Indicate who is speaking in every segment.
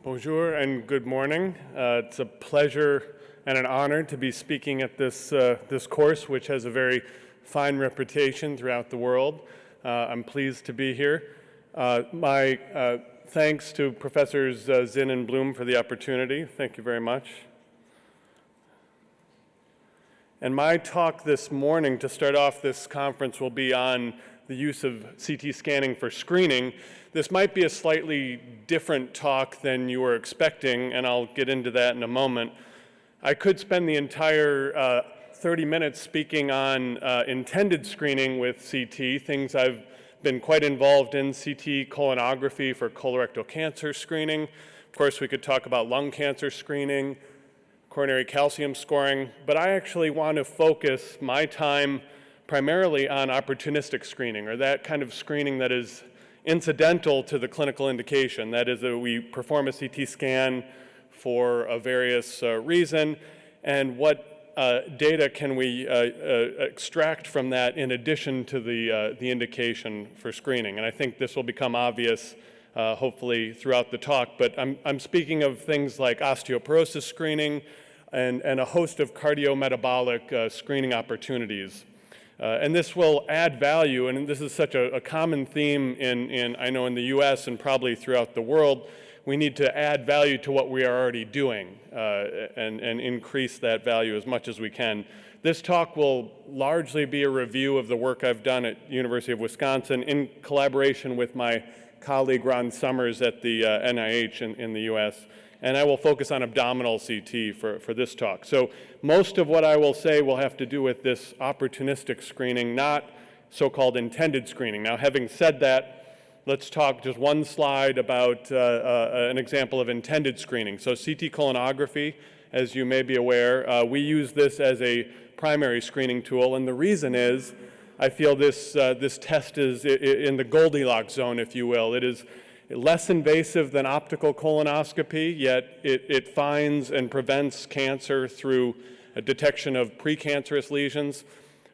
Speaker 1: Bonjour and good morning. It's a pleasure and an honor to be speaking at this course, which has a very fine reputation throughout the world. I'm pleased to be here. My thanks to Professors Zinn and Bloom for the opportunity. Thank you very much. And my talk this morning to start off this conference will be on the use of CT scanning for screening. This might be a slightly different talk than you were expecting, and I'll get into that in a moment. I could spend the entire 30 minutes speaking on intended screening with CT, things I've been quite involved in, CT colonography for colorectal cancer screening. Of course, we could talk about lung cancer screening, coronary calcium scoring, but I actually want to focus my time primarily on opportunistic screening, or that kind of screening that is incidental to the clinical indication. That is, that we perform a CT scan for a various reason, and what data can we extract from that in addition to the indication for screening. And I think this will become obvious hopefully throughout the talk, but I'm speaking of things like osteoporosis screening and a host of cardiometabolic screening opportunities. And this will add value, and this is such a common theme I know in the US and probably throughout the world. We need to add value to what we are already doing and increase that value as much as we can. This talk will largely be a review of the work I've done at University of Wisconsin in collaboration with my colleague Ron Summers at the NIH in the US. And I will focus on abdominal CT for this talk. So most of what I will say will have to do with this opportunistic screening, not so-called intended screening. Now, having said that, let's talk just one slide about an example of intended screening. So CT colonography, as you may be aware, we use this as a primary screening tool, and the reason is I feel this test is in the Goldilocks zone, if you will. It is less invasive than optical colonoscopy, yet it finds and prevents cancer through a detection of precancerous lesions,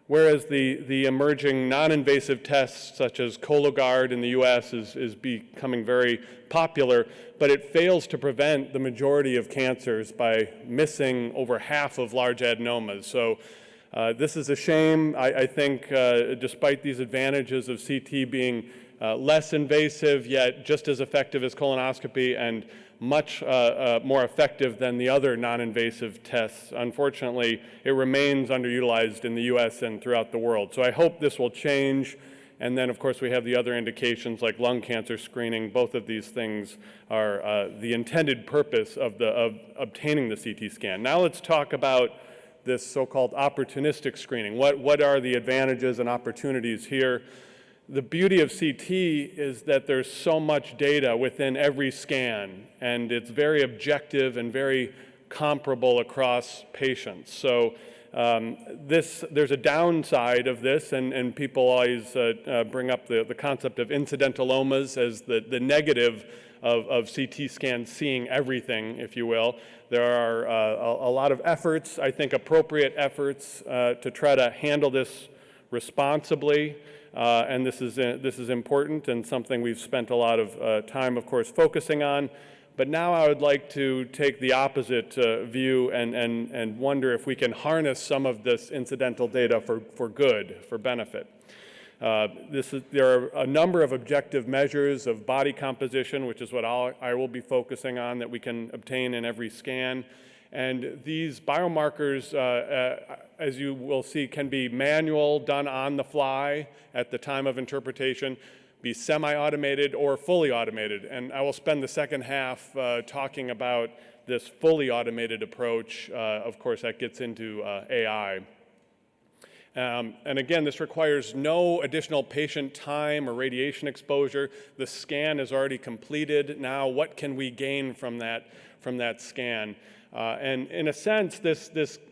Speaker 1: whereas the emerging non-invasive tests such as Cologuard in the US is becoming very popular, but it fails to prevent the majority of cancers by missing over half of large adenomas. So this is a shame. I think despite these advantages of CT being less invasive, yet just as effective as colonoscopy and much more effective than the other non-invasive tests. Unfortunately, it remains underutilized in the US and throughout the world. So I hope this will change. And then, of course, we have the other indications like lung cancer screening. Both of these things are the intended purpose of obtaining the CT scan. Now let's talk about this so-called opportunistic screening. What are the advantages and opportunities here? The beauty of CT is that there's so much data within every scan, and it's very objective and very comparable across patients. So there's a downside of this, and people always bring up the concept of incidentalomas as the negative of CT scans seeing everything, if you will. There are a lot of efforts, I think appropriate efforts, to try to handle this responsibly. And this is important and something we've spent a lot of time, of course, focusing on. But now I would like to take the opposite view and wonder if we can harness some of this incidental data for good, for benefit. There are a number of objective measures of body composition, which is what I will be focusing on, that we can obtain in every scan. And these biomarkers, as you will see, can be manual, done on the fly at the time of interpretation, be semi-automated or fully automated. And I will spend the second half talking about this fully automated approach. Of course, that gets into AI. And again, this requires no additional patient time or radiation exposure. The scan is already completed. Now, what can we gain from that scan? And in a sense, this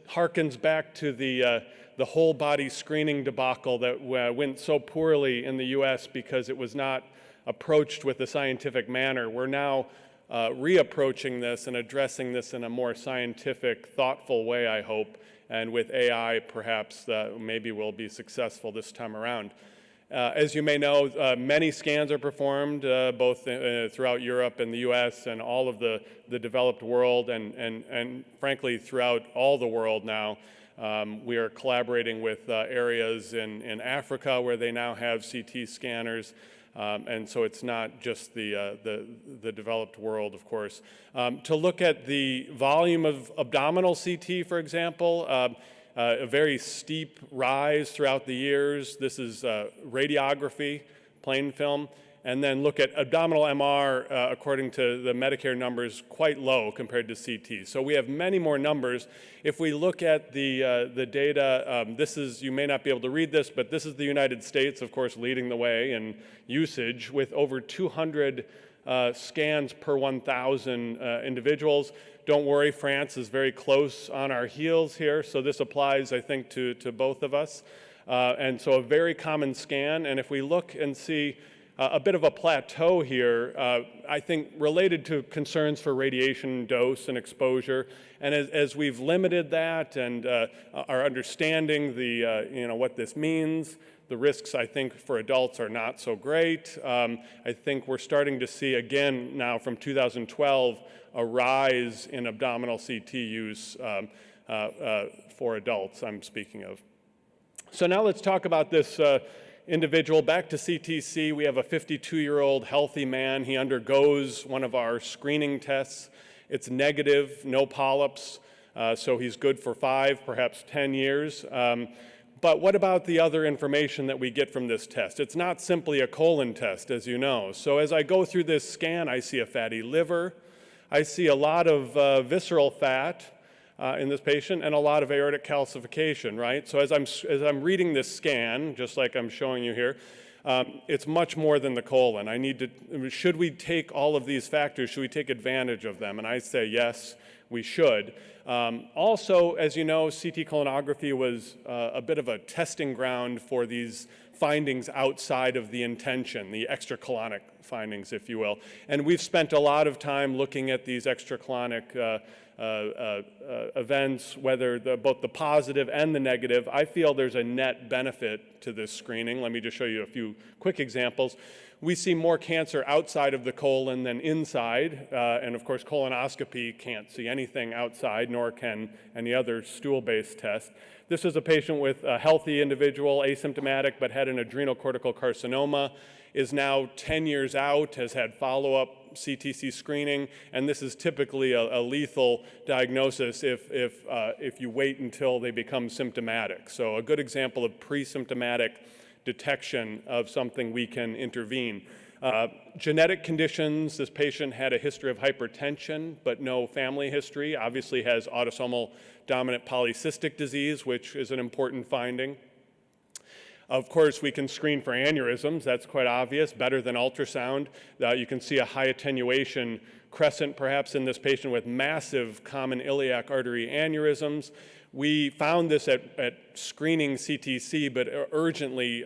Speaker 1: harkens back to the whole body screening debacle that went so poorly in the US because it was not approached with a scientific manner. We're now reapproaching this and addressing this in a more scientific, thoughtful way, I hope. And with AI, perhaps maybe we'll be successful this time around. As you may know, many scans are performed both throughout Europe and the US and all of the developed world, and frankly throughout all the world now. We are collaborating with areas in Africa where they now have CT scanners, and so it's not just the developed world, of course. To look at the volume of abdominal CT, for example, a very steep rise throughout the years. This is radiography, plain film. And then look at abdominal MR, according to the Medicare numbers, quite low compared to CT. So we have many more numbers. If we look at the data, this is, you may not be able to read this, but this is the United States, of course, leading the way in usage with over 200 scans per 1,000 individuals. Don't worry, France is very close on our heels here, so this applies, I think, to both of us. And so a very common scan, and if we look and see a bit of a plateau here, I think related to concerns for radiation dose and exposure, and as we've limited that and are understanding what this means, the risks, I think, for adults are not so great. I think we're starting to see, again, now from 2012, a rise in abdominal CT use for adults, I'm speaking of. So now let's talk about this individual. Back to CTC, we have a 52-year-old healthy man. He undergoes one of our screening tests. It's negative, no polyps, so he's good for 5, perhaps 10 years. But what about the other information that we get from this test? It's not simply a colon test, as you know. So as I go through this scan, I see a fatty liver. I see a lot of visceral fat in this patient and a lot of aortic calcification, right? So as I'm reading this scan, just like I'm showing you here, it's much more than the colon. Should we take all of these factors? Should we take advantage of them? And I say yes, we should. Also, as you know, CT colonography was a bit of a testing ground for these findings outside of the intention, the extracolonic findings, if you will. And we've spent a lot of time looking at these extracolonic events, whether both the positive and the negative. I feel there's a net benefit to this screening. Let me just show you a few quick examples. We see more cancer outside of the colon than inside, and of course colonoscopy can't see anything outside, nor can any other stool-based test. This is a patient with a healthy individual, asymptomatic, but had an adrenocortical carcinoma, is now 10 years out, has had follow-up CTC screening, and this is typically a lethal diagnosis if you wait until they become symptomatic. So a good example of pre-symptomatic detection of something we can intervene. Genetic conditions, this patient had a history of hypertension, but no family history, obviously has autosomal dominant polycystic disease, which is an important finding. Of course, we can screen for aneurysms. That's quite obvious, better than ultrasound. You can see a high attenuation crescent, perhaps, in this patient with massive common iliac artery aneurysms. We found this at screening CTC, but urgently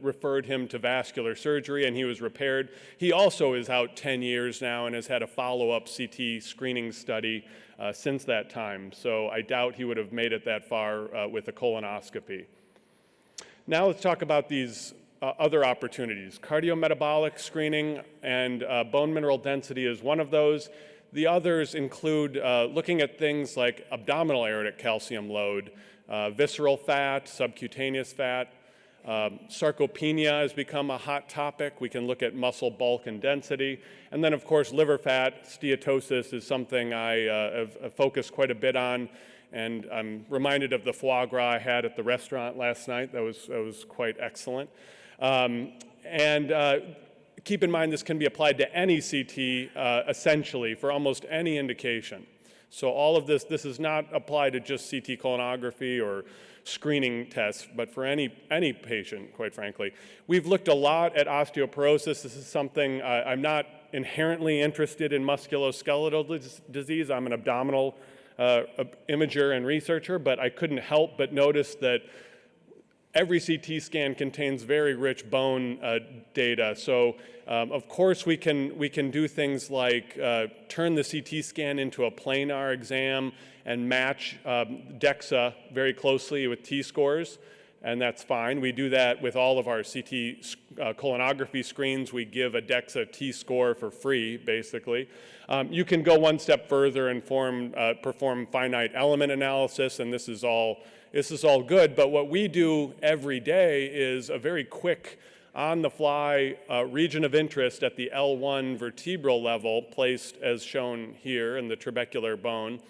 Speaker 1: referred him to vascular surgery, and he was repaired. He also is out 10 years now and has had a follow-up CT screening study since that time. So I doubt he would have made it that far with a colonoscopy. Now let's talk about these other opportunities. Cardiometabolic screening and bone mineral density is one of those. The others include looking at things like abdominal aortic calcium load, visceral fat, subcutaneous fat. Sarcopenia has become a hot topic. We can look at muscle bulk and density. And then, of course, liver fat, steatosis is something I have focused quite a bit on. And I'm reminded of the foie gras I had at the restaurant last night. That was quite excellent. Keep in mind this can be applied to any CT, essentially, for almost any indication. So all of this is not applied to just CT colonography or screening tests, but for any patient, quite frankly. We've looked a lot at osteoporosis. This is something I'm not inherently interested in musculoskeletal disease. I'm an abdominal imager and researcher, but I couldn't help but notice that every CT scan contains very rich bone data. So of course we can do things like turn the CT scan into a planar exam and match DEXA very closely with T-scores. and that's fine. We do that with all of our CT colonography screens. We give a DEXA T-score for free, basically. You can go one step further and perform finite element analysis, and this is all good, but what we do every day is a very quick, on-the-fly region of interest at the L1 vertebral level, placed as shown here in the trabecular bone.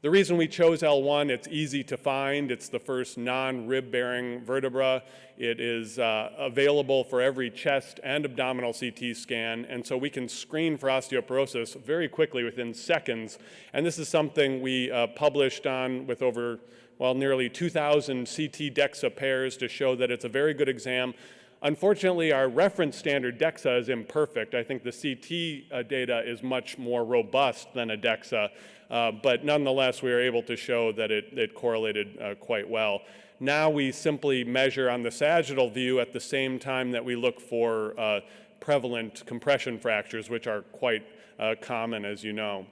Speaker 1: The reason we chose L1, it's easy to find. It's the first non-rib-bearing vertebra. It is available for every chest and abdominal CT scan, and so we can screen for osteoporosis very quickly within seconds. And this is something we published on with over, well, nearly 2,000 CT DEXA pairs to show that it's a very good exam. Unfortunately, our reference standard DEXA is imperfect. I think the CT data is much more robust than a DEXA, but nonetheless, we were able to show that it correlated quite well. Now we simply measure on the sagittal view at the same time that we look for prevalent compression fractures, which are quite common, as you know.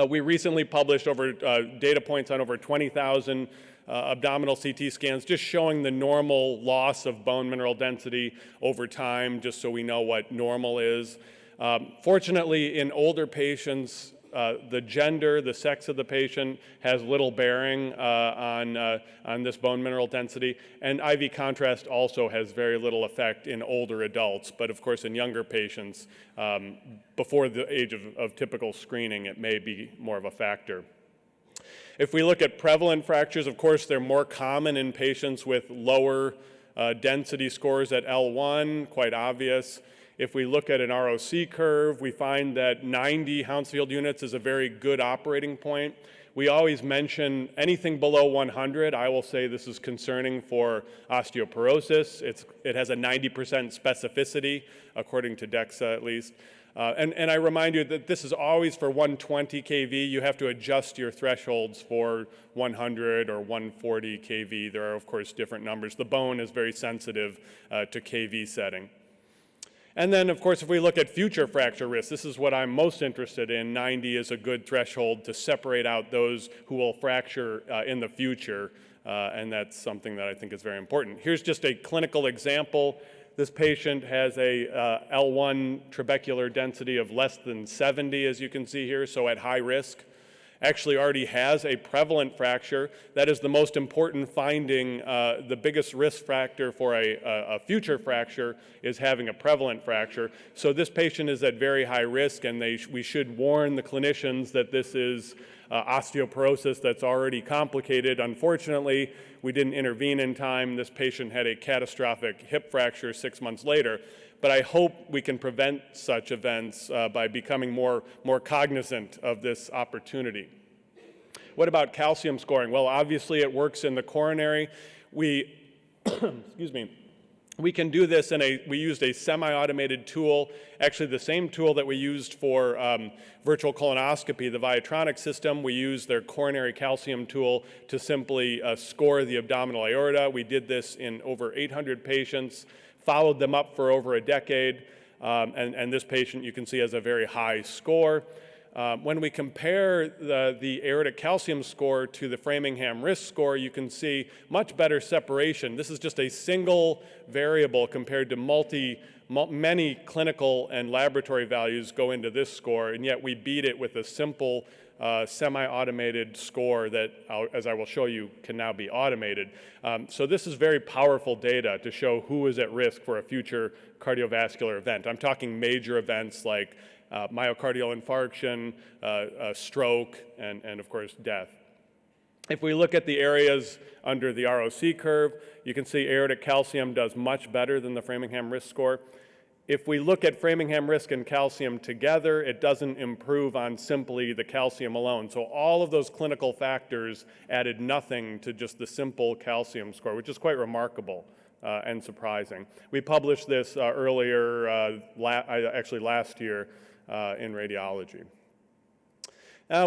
Speaker 1: We recently published over data points on over 20,000 abdominal CT scans, just showing the normal loss of bone mineral density over time, just so we know what normal is. Fortunately, in older patients, the gender, the sex of the patient has little bearing on this bone mineral density, and IV contrast also has very little effect in older adults, but of course in younger patients, before the age of typical screening, it may be more of a factor. If we look at prevalent fractures, of course, they're more common in patients with lower density scores at L1, quite obvious. If we look at an ROC curve, we find that 90 Hounsfield units is a very good operating point. We always mention anything below 100. I will say this is concerning for osteoporosis. It has a 90% specificity, according to DEXA at least. And I remind you that this is always for 120 kV. You have to adjust your thresholds for 100 or 140 kV. There are, of course, different numbers. The bone is very sensitive to kV setting. And then, of course, if we look at future fracture risk, this is what I'm most interested in. 90 is a good threshold to separate out those who will fracture in the future, and that's something that I think is very important. Here's just a clinical example. This patient has a L1 trabecular density of less than 70, as you can see here, so at high risk. Actually already has a prevalent fracture. That is the most important finding. The biggest risk factor for a future fracture is having a prevalent fracture. So this patient is at very high risk, and we should warn the clinicians that this is osteoporosis that's already complicated. Unfortunately, we didn't intervene in time. This patient had a catastrophic hip fracture 6 months later. But I hope we can prevent such events by becoming more cognizant of this opportunity. What about calcium scoring? Well, obviously it works in the coronary. Excuse me. We can do this we used a semi-automated tool, actually the same tool that we used for virtual colonoscopy, the Viatronic system. We used their coronary calcium tool to simply score the abdominal aorta. We did this in over 800 patients, followed them up for over a decade, and this patient, you can see, has a very high score. When we compare the aortic calcium score to the Framingham risk score, you can see much better separation. This is just a single variable compared to many clinical and laboratory values go into this score, and yet we beat it with a simple semi-automated score that, as I will show you, can now be automated. So this is very powerful data to show who is at risk for a future cardiovascular event. I'm talking major events like myocardial infarction, stroke, and of course death. If we look at the areas under the ROC curve, you can see aortic calcium does much better than the Framingham risk score. If we look at Framingham risk and calcium together, it doesn't improve on simply the calcium alone. So all of those clinical factors added nothing to just the simple calcium score, which is quite remarkable and surprising. We published this earlier, actually last year, in radiology.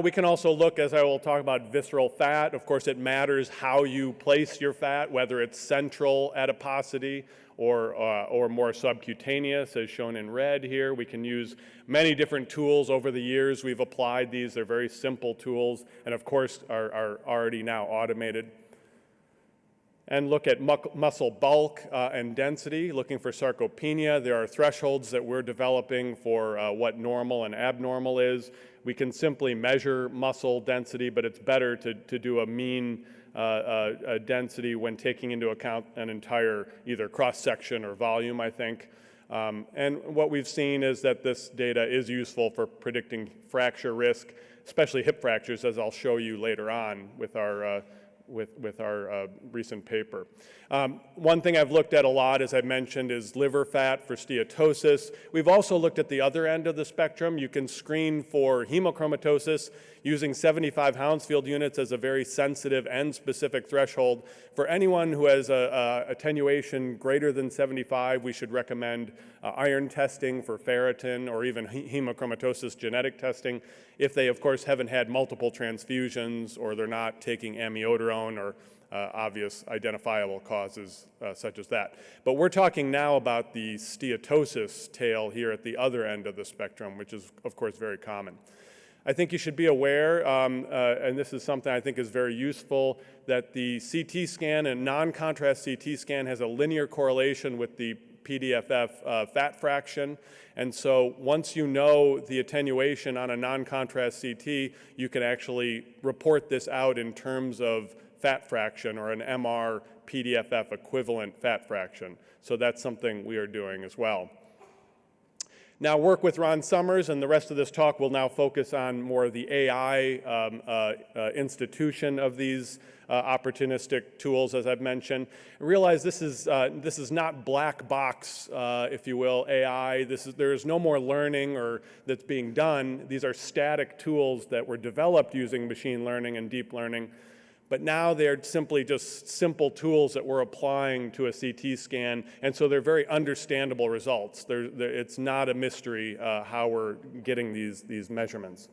Speaker 1: We can also look, as I will talk about, visceral fat. Of course, it matters how you place your fat, whether it's central adiposity or more subcutaneous, as shown in red here. We can use many different tools over the years. We've applied these. They're very simple tools, and of course are already now automated. and look at muscle bulk and density, looking for sarcopenia. There are thresholds that we're developing for what normal and abnormal is. We can simply measure muscle density, but it's better to do a mean density when taking into account an entire either cross-section or volume, I think. And what we've seen is that this data is useful for predicting fracture risk, especially hip fractures, as I'll show you later on with our recent paper. One thing I've looked at a lot, as I mentioned, is liver fat for steatosis. We've also looked at the other end of the spectrum. You can screen for hemochromatosis using 75 Hounsfield units as a very sensitive and specific threshold. For anyone who has a attenuation greater than 75, we should recommend iron testing for ferritin or even hemochromatosis genetic testing if they, of course, haven't had multiple transfusions or they're not taking amiodarone or obvious identifiable causes such as that. But we're talking now about the steatosis tail here at the other end of the spectrum, which is, of course, very common. I think you should be aware, and this is something I think is very useful, that the CT scan and non-contrast CT scan has a linear correlation with the PDFF fat fraction. And so once you know the attenuation on a non-contrast CT, you can actually report this out in terms of fat fraction or an MR PDFF equivalent fat fraction. So that's something we are doing as well. Now, work with Ron Summers, and the rest of this talk will now focus on more of the AI institution of these opportunistic tools, as I've mentioned. Realize this is not black box, if you will, AI. There is no more learning that's being done. These are static tools that were developed using machine learning and deep learning. But now they're simply just simple tools that we're applying to a CT scan, and so they're very understandable results. It's not a mystery how we're getting these measurements.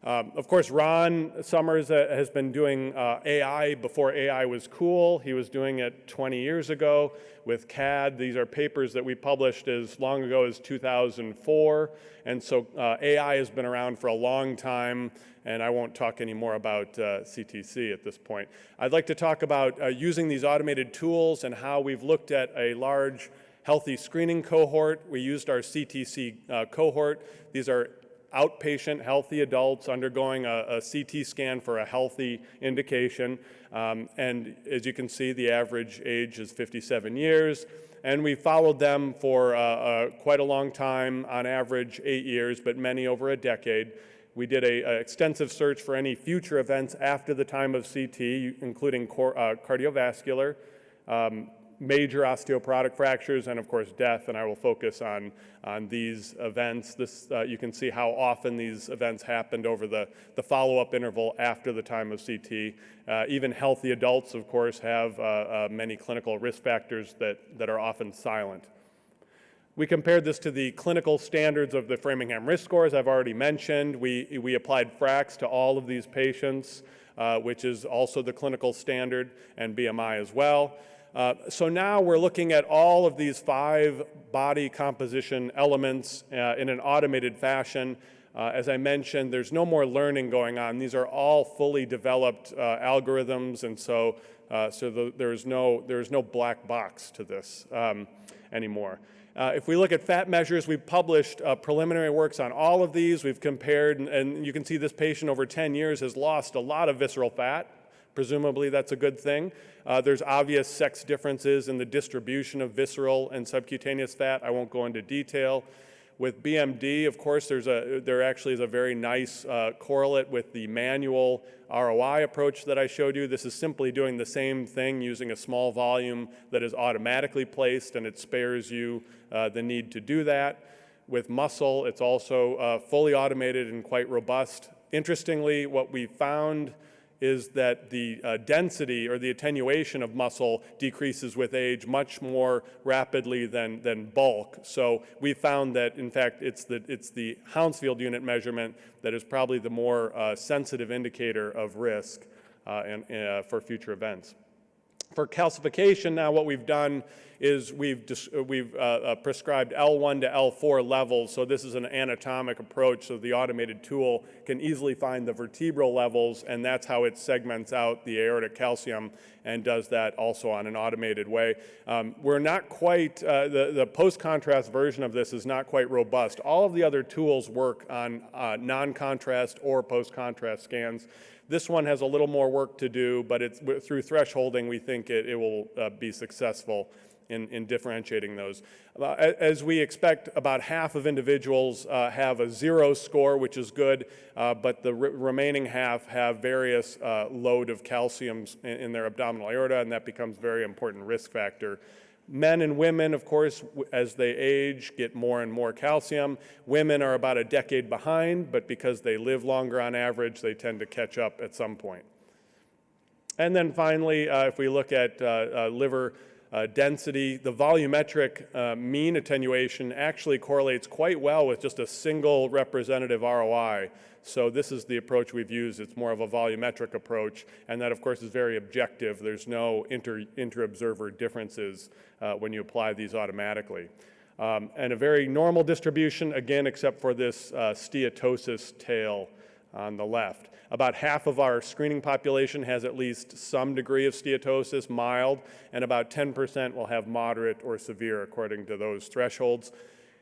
Speaker 1: Of course, Ron Summers has been doing AI before AI was cool. He was doing it 20 years ago with CAD. These are papers that we published as long ago as 2004, and so AI has been around for a long time. And I won't talk any more about CTC at this point. I'd like to talk about using these automated tools and how we've looked at a large healthy screening cohort. We used our CTC cohort. These are outpatient healthy adults undergoing a CT scan for a healthy indication. And as you can see, the average age is 57 years. And we followed them for quite a long time, on average 8 years, but many over a decade. We did an extensive search for any future events after the time of CT, including cardiovascular, major osteoporotic fractures, and of course death, and I will focus on these events. You can see how often these events happened over the follow-up interval after the time of CT. Even healthy adults, of course, have many clinical risk factors that are often silent. We compared this to the clinical standards of the Framingham risk scores I've already mentioned. We applied FRAX to all of these patients, which is also the clinical standard, and BMI as well. So now we're looking at all of these 5 body composition elements in an automated fashion. As I mentioned, there's no more learning going on. These are all fully developed algorithms, and so there's no black box to this anymore. If we look at fat measures, we've published preliminary works on all of these. We've compared, and you can see this patient over 10 years has lost a lot of visceral fat. Presumably that's a good thing. There's obvious sex differences in the distribution of visceral and subcutaneous fat. I won't go into detail. With BMD, of course, there actually is a very nice correlate with the manual ROI approach that I showed you. This is simply doing the same thing using a small volume that is automatically placed, and it spares you the need to do that. With muscle, it's also fully automated and quite robust. Interestingly, what we found is that the density or the attenuation of muscle decreases with age much more rapidly than bulk. So we found that, in fact, it's the Hounsfield unit measurement that is probably the more sensitive indicator of risk for future events. For calcification, now what we've done is we've prescribed L1 to L4 levels. So this is an anatomic approach, so the automated tool can easily find the vertebral levels, and that's how it segments out the aortic calcium and does that also on an automated way. We're not quite, the post-contrast version of this is not quite robust. All of the other tools work on non-contrast or post-contrast scans. This one has a little more work to do, but it's through thresholding, we think it will be successful in differentiating those. As we expect, about half of individuals have a 0 score, which is good, but the remaining half have various load of calciums in their abdominal aorta, and that becomes a very important risk factor. Men and women, of course, as they age, get more and more calcium. Women are about a decade behind, but because they live longer on average, they tend to catch up at some point. And then finally, if we look at liver density, the volumetric mean attenuation actually correlates quite well with just a single representative ROI. So this is the approach we've used. It's more of a volumetric approach, and that, of course, is very objective. There's no inter-observer differences when you apply these automatically. And a very normal distribution, again, except for this steatosis tail on the left. About half of our screening population has at least some degree of steatosis, mild, and about 10% will have moderate or severe according to those thresholds.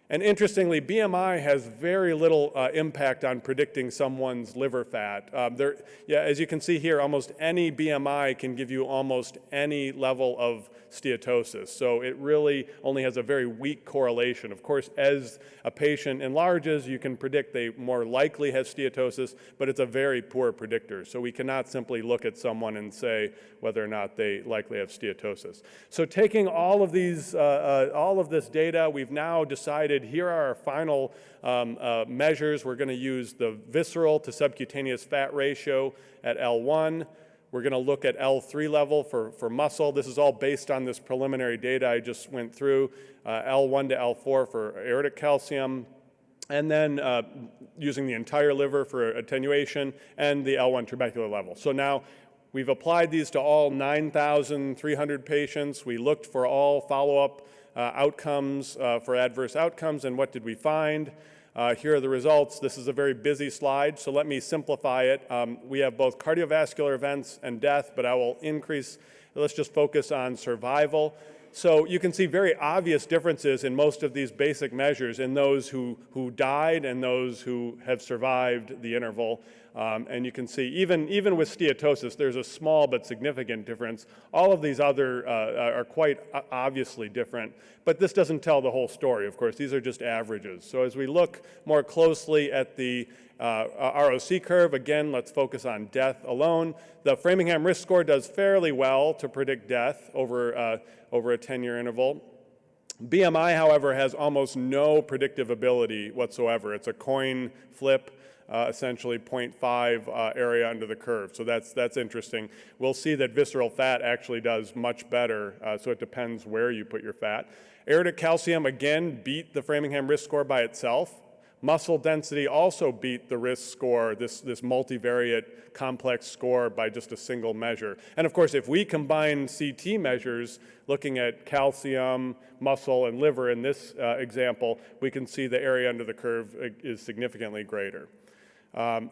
Speaker 1: And interestingly, BMI has very little impact on predicting someone's liver fat. As you can see here, almost any BMI can give you almost any level of steatosis. So it really only has a very weak correlation. Of course, as a patient enlarges, you can predict they more likely have steatosis, but it's a very poor predictor. So we cannot simply look at someone and say whether or not they likely have steatosis. So taking all of these, all of this data, we've now decided here are our final measures. We're going to use the visceral to subcutaneous fat ratio at L1. We're going to look at L3 level for muscle. This is all based on this preliminary data I just went through, L1 to L4 for aortic calcium, and then using the entire liver for attenuation, and the L1 trabecular level. So now we've applied these to all 9,300 patients. We looked for all follow-up outcomes for adverse outcomes, and what did we find? Here are the results. This is a very busy slide, so let me simplify it. We have both cardiovascular events and death, but I will increase, let's just focus on survival. So you can see very obvious differences in most of these basic measures in those who died and those who have survived the interval. And you can see even with steatosis, there's a small but significant difference. All of these other are quite obviously different, but this doesn't tell the whole story, of course. These are just averages. So as we look more closely at the ROC curve, again, let's focus on death alone. The Framingham risk score does fairly well to predict death over a 10-year interval. BMI, however, has almost no predictive ability whatsoever. It's a coin flip. Essentially 0.5 area under the curve. So that's interesting. We'll see that visceral fat actually does much better, so it depends where you put your fat. Aortic calcium, again, beat the Framingham risk score by itself. Muscle density also beat the risk score, this multivariate complex score, by just a single measure. And of course, if we combine CT measures, looking at calcium, muscle, and liver in this example, we can see the area under the curve is significantly greater.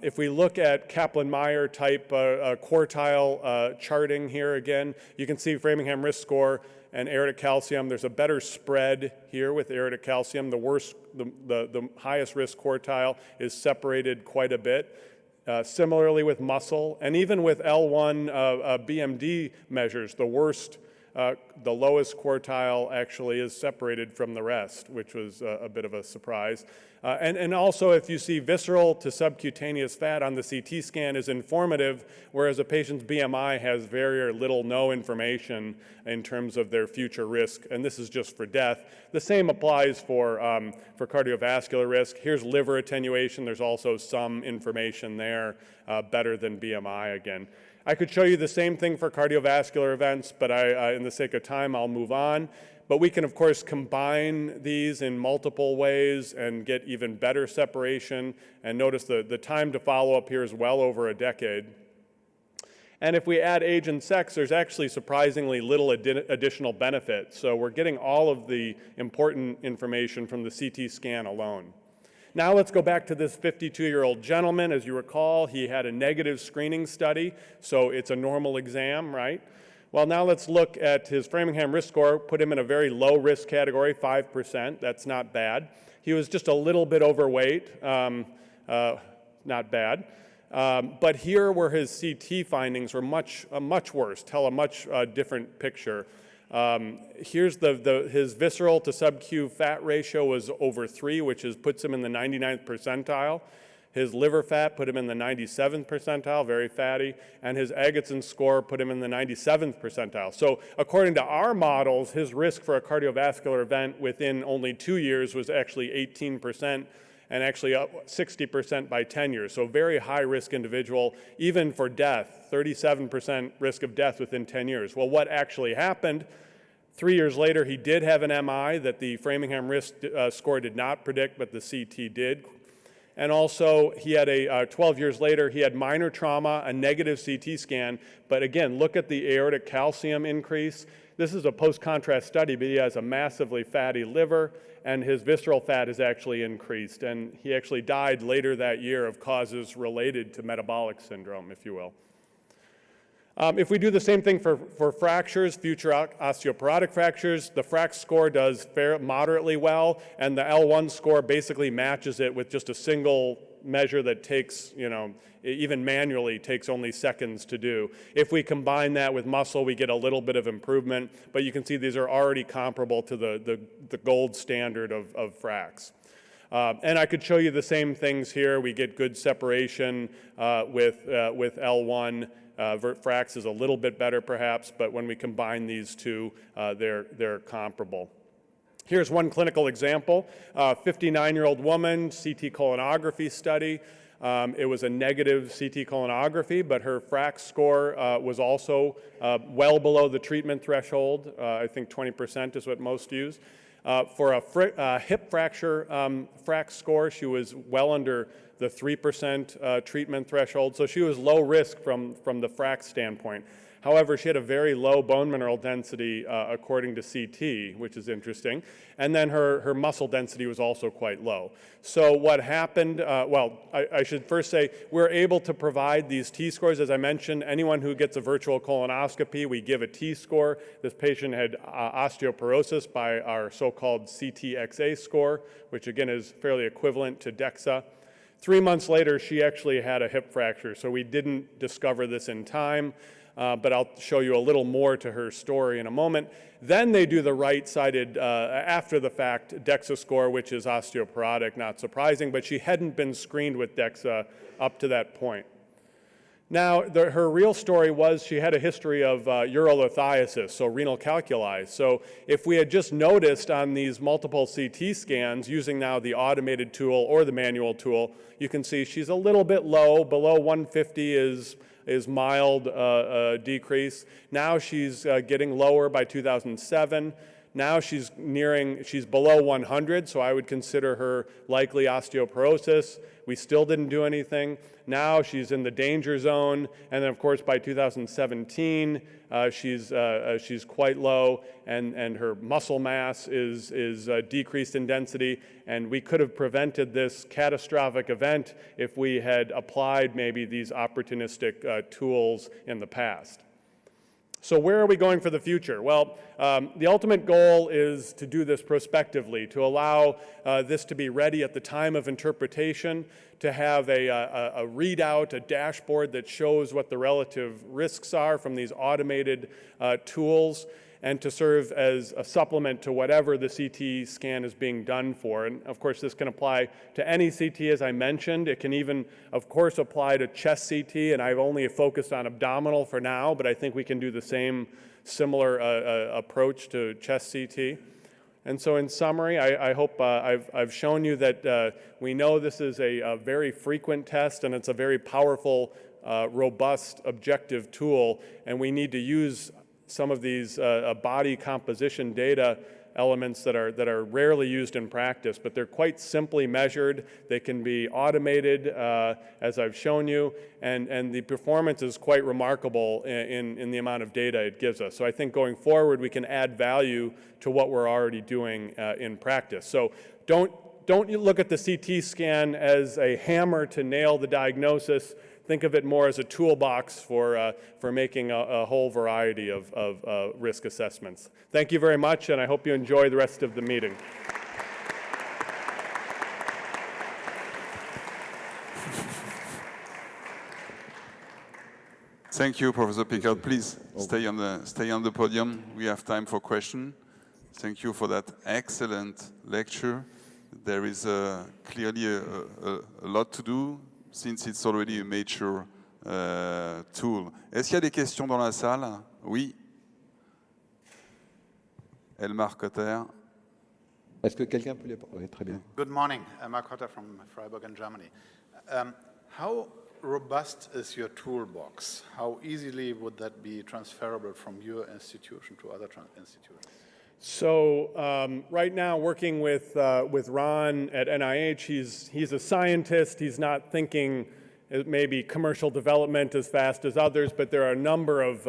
Speaker 1: If we look at Kaplan-Meier type quartile charting here again, you can see Framingham risk score and aortic calcium. There's a better spread here with aortic calcium. The highest risk quartile is separated quite a bit. Similarly with muscle, and even with L1 BMD measures, the lowest quartile actually is separated from the rest, which was a bit of a surprise. And also, if you see visceral to subcutaneous fat on the CT scan is informative, whereas a patient's BMI has very or little no information in terms of their future risk, and this is just for death. The same applies for cardiovascular risk. Here's liver attenuation. There's also some information there, better than BMI again. I could show you the same thing for cardiovascular events, but in the sake of time, I'll move on. But we can, of course, combine these in multiple ways and get even better separation. And notice the time to follow up here is well over a decade. And if we add age and sex, there's actually surprisingly little additional benefit. So we're getting all of the important information from the CT scan alone. Now let's go back to this 52-year-old gentleman. As you recall, he had a negative screening study, so it's a normal exam, right? Well, now let's look at his Framingham risk score, put him in a very low risk category, 5%. That's not bad. He was just a little bit overweight, not bad. But here were his CT findings were much worse, tell a much different picture. Here's his visceral to sub-Q fat ratio was over 3, which puts him in the 99th percentile. His liver fat put him in the 97th percentile, very fatty, and his Agatston score put him in the 97th percentile. So according to our models, his risk for a cardiovascular event within only 2 years was actually 18%, and actually up 60% by 10 years. So very high risk individual, even for death, 37% risk of death within 10 years. Well, what actually happened? 3 years later, he did have an MI that the Framingham risk score did not predict, but the CT did. And also, he had 12 years later, he had minor trauma, a negative CT scan. But again, look at the aortic calcium increase. This is a post-contrast study, but he has a massively fatty liver, and his visceral fat is actually increased. And he actually died later that year of causes related to metabolic syndrome, if you will. If we do the same thing for fractures, future osteoporotic fractures, the FRAX score does moderately well, and the L1 score basically matches it with just a single measure that takes, even manually takes only seconds to do. If we combine that with muscle, we get a little bit of improvement, but you can see these are already comparable to the gold standard of FRAX. And I could show you the same things here. We get good separation with L1. FRAX is a little bit better perhaps, but when we combine these two, they're comparable. Here's one clinical example, 59-year-old woman, CT colonography study. It was a negative CT colonography, but her FRAX score was also well below the treatment threshold. I think 20% is what most use. For a hip fracture FRAX score, she was well under the 3% treatment threshold, so she was low risk from the FRAX standpoint. However, she had a very low bone mineral density according to CT, which is interesting, and then her muscle density was also quite low. So what happened, I should first say we're able to provide these T-scores. As I mentioned, anyone who gets a virtual colonoscopy, we give a T-score. This patient had osteoporosis by our so-called CTXA score, which again is fairly equivalent to DEXA. 3 months later, she actually had a hip fracture, so we didn't discover this in time, but I'll show you a little more to her story in a moment. Then they do the right-sided, after the fact, DEXA score, which is osteoporotic, not surprising, but she hadn't been screened with DEXA up to that point. Now, her real story was she had a history of urolithiasis, so renal calculi. So if we had just noticed on these multiple CT scans, using now the automated tool or the manual tool, you can see she's a little bit low. Below 150 is mild decrease. Now she's getting lower by 2007. Now she's below 100, so I would consider her likely osteoporosis. We still didn't do anything. Now she's in the danger zone, and then of course by 2017 she's quite low, and her muscle mass is decreased in density, and we could have prevented this catastrophic event if we had applied maybe these opportunistic tools in the past. So where are we going for the future? Well, the ultimate goal is to do this prospectively, to allow this to be ready at the time of interpretation, to have a readout, a dashboard that shows what the relative risks are from these automated tools, and to serve as a supplement to whatever the CT scan is being done for. And of course, this can apply to any CT, as I mentioned. It can even, of course, apply to chest CT, and I've only focused on abdominal for now, but I think we can do the same similar approach to chest CT. And so in summary, I hope I've shown you that we know this is a very frequent test, and it's a very powerful, robust, objective tool, and we need to use some of these body composition data elements that are rarely used in practice, but they're quite simply measured. They can be automated, as I've shown you, and the performance is quite remarkable in the amount of data it gives us. So I think going forward, we can add value to what we're already doing in practice. So don't look at the CT scan as a hammer to nail the diagnosis. Think of it more as a toolbox for making a whole variety of risk assessments. Thank you very much, and I hope you enjoy the rest of the meeting.
Speaker 2: Thank you, Professor Pickard. Please stay on the podium. We have time for questions. Thank you for that excellent lecture. There is clearly a lot to do, since it's already a mature tool. Est-ce qu'il y a des questions dans la salle? Oui. Elmar Cotter.
Speaker 3: Est-ce que quelqu'un peut les parler? Oui, très bien.
Speaker 4: Good morning, Elmar Cotter from Freiburg in Germany. How robust is your toolbox? How easily would that be transferable from your institution to other institutions?
Speaker 1: So right now, working with Ron at NIH, he's a scientist. He's not thinking maybe commercial development as fast as others, but there are a number of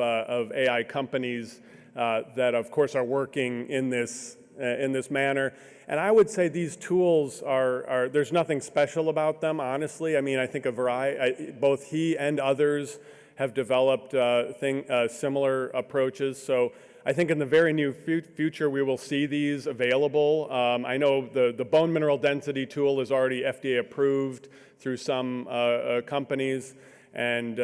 Speaker 1: AI companies that, of course, are working in this manner. And I would say these tools are there's nothing special about them, honestly. I mean, I think a variety, both he and others have developed similar approaches. So I think in the very near future, we will see these available. I know the bone mineral density tool is already FDA approved through some companies. And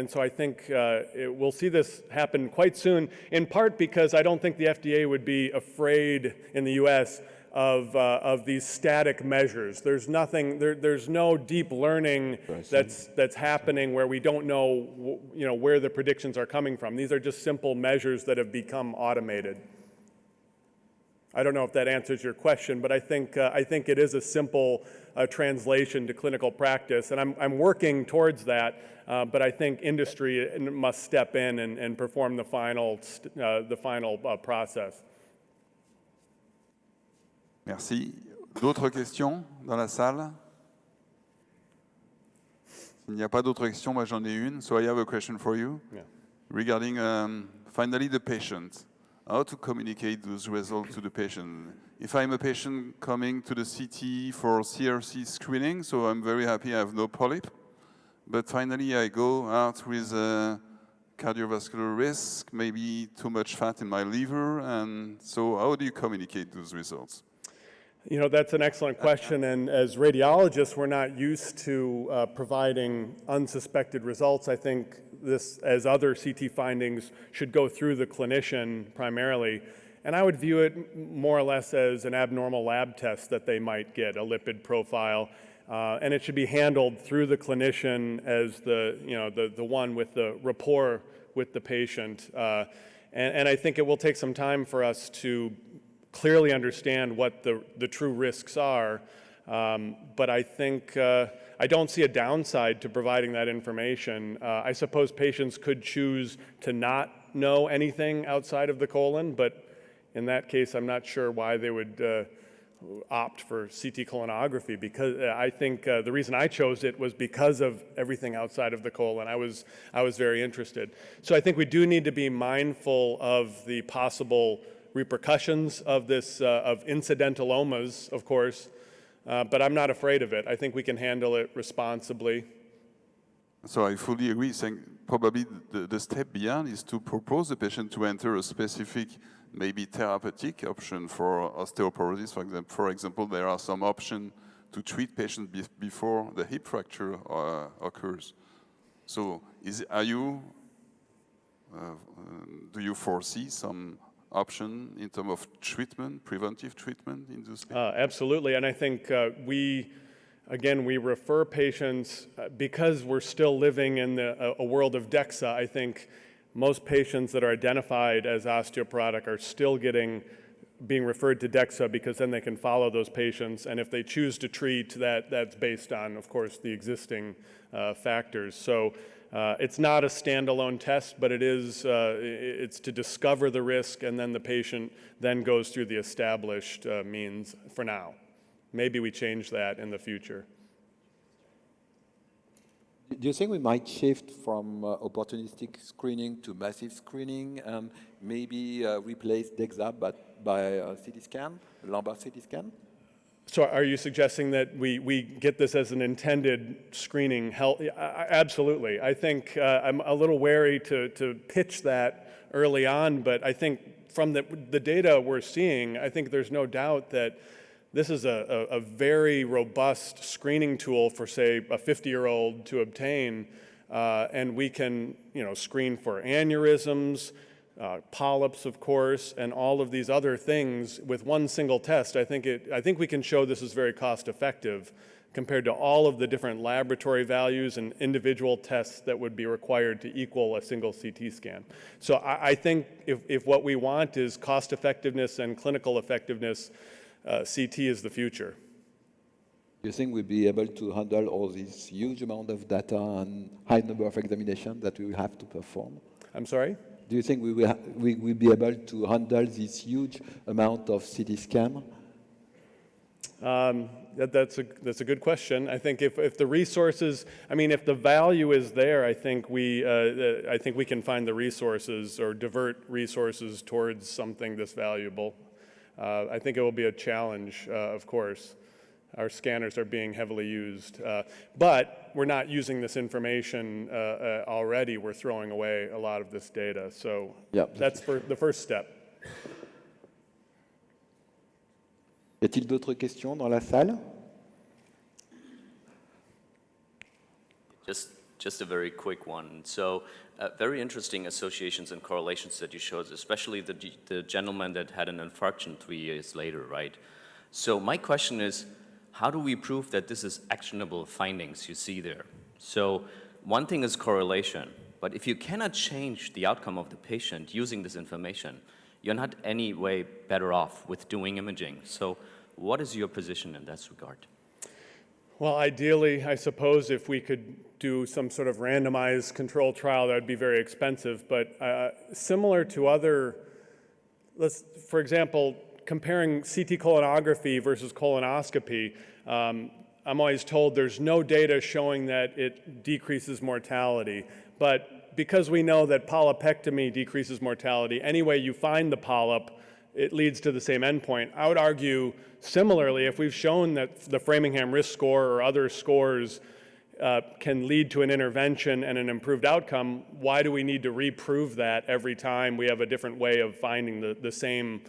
Speaker 1: so I think we'll see this happen quite soon, in part because I don't think the FDA would be afraid in the US of these static measures. There's nothing, there's no deep learning that's happening where we don't know, where the predictions are coming from. These are just simple measures that have become automated. I don't know if that answers your question, but I think it is a simple translation to clinical practice, and I'm working towards that. But I think industry must step in and perform the final process.
Speaker 2: Merci. D'autres questions dans la salle? S'il n'y a pas d'autres questions, moi j'en ai une. So I have a question for you.
Speaker 1: Yeah.
Speaker 2: Regarding finally the patient. How to communicate those results to the patient. If I'm a patient coming to the CT for CRC screening, so I'm very happy I have no polyp, but finally I go out with a cardiovascular risk, maybe too much fat in my liver, and so how do you communicate those results?
Speaker 1: That's an excellent question, and as radiologists, we're not used to providing unsuspected results. I think this, as other CT findings, should go through the clinician primarily. And I would view it more or less as an abnormal lab test that they might get, a lipid profile. And it should be handled through the clinician as the one with the rapport with the patient. And I think it will take some time for us to clearly understand what the true risks are. But I think I don't see a downside to providing that information. I suppose patients could choose to not know anything outside of the colon, but in that case, I'm not sure why they would opt for CT colonography, because I think the reason I chose it was because of everything outside of the colon. I was very interested. So I think we do need to be mindful of the possible repercussions of this, of incidentalomas, of course, but I'm not afraid of it. I think we can handle it responsibly.
Speaker 2: So I fully agree, saying probably the step beyond is to propose the patient to enter a specific, maybe therapeutic option for osteoporosis. For example, there are some options to treat patients before the hip fracture occurs. So do you foresee some option in terms of treatment, preventive treatment in this?
Speaker 1: Absolutely, and I think we refer patients because we're still living in a world of DEXA. I think most patients that are identified as osteoporotic are still getting being referred to DEXA because then they can follow those patients. And if they choose to treat, that's based on, of course, the existing factors. So it's not a standalone test, but it's to discover the risk, and then the patient then goes through the established means for now. Maybe we change that in the future.
Speaker 3: Do you think we might shift from opportunistic screening to massive screening and maybe replace DEXA by a CT scan, lumbar CT scan?
Speaker 1: So are you suggesting that we get this as an intended screening health? Absolutely. I think I'm a little wary to pitch that early on, but I think from the data we're seeing, I think there's no doubt that this is a very robust screening tool for, say, a 50-year-old to obtain, and we can, screen for aneurysms, polyps, of course, and all of these other things with one single test. I think we can show this is very cost-effective compared to all of the different laboratory values and individual tests that would be required to equal a single CT scan. So I think if what we want is cost-effectiveness and clinical effectiveness, CT is the future.
Speaker 3: Do you think we'll be able to handle all this huge amount of data and high number of examinations that we will have to perform?
Speaker 1: I'm sorry?
Speaker 3: Do you think we will be able to handle this huge amount of CT scan?
Speaker 1: That's a good question. I think if the resources, if the value is there, I think we can find the resources or divert resources towards something this valuable. I think it will be a challenge, of course. Our scanners are being heavily used. But we're not using this information already. We're throwing away a lot of this data. So that's for the first step.
Speaker 3: Y a-t-il d'autres questions dans la salle?
Speaker 5: Just a very quick one. So very interesting associations and correlations that you showed, especially the gentleman that had an infarction 3 years later, right? So my question is, how do we prove that this is actionable findings you see there? So one thing is correlation, but if you cannot change the outcome of the patient using this information, you're not any way better off with doing imaging. So what is your position in that regard?
Speaker 1: Well, ideally, I suppose if we could do some sort of randomized control trial, that would be very expensive. But similar to other, for example, comparing CT colonography versus colonoscopy, I'm always told there's no data showing that it decreases mortality. But because we know that polypectomy decreases mortality, any way you find the polyp, it leads to the same endpoint. I would argue similarly, if we've shown that the Framingham risk score or other scores can lead to an intervention and an improved outcome, why do we need to reprove that every time we have a different way of finding the same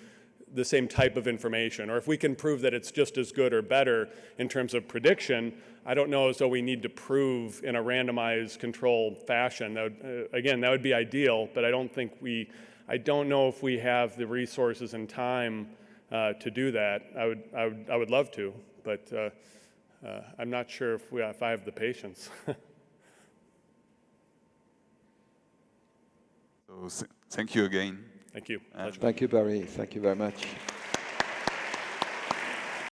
Speaker 1: type of information? Or if we can prove that it's just as good or better in terms of prediction, I don't know as though we need to prove in a randomized control fashion. That would be ideal, but I don't know if we have the resources and time to do that. I would love to, but I'm not sure if I have the patience.
Speaker 2: So thank you again.
Speaker 1: Thank you.
Speaker 3: Thank you, Barry. Thank you very much.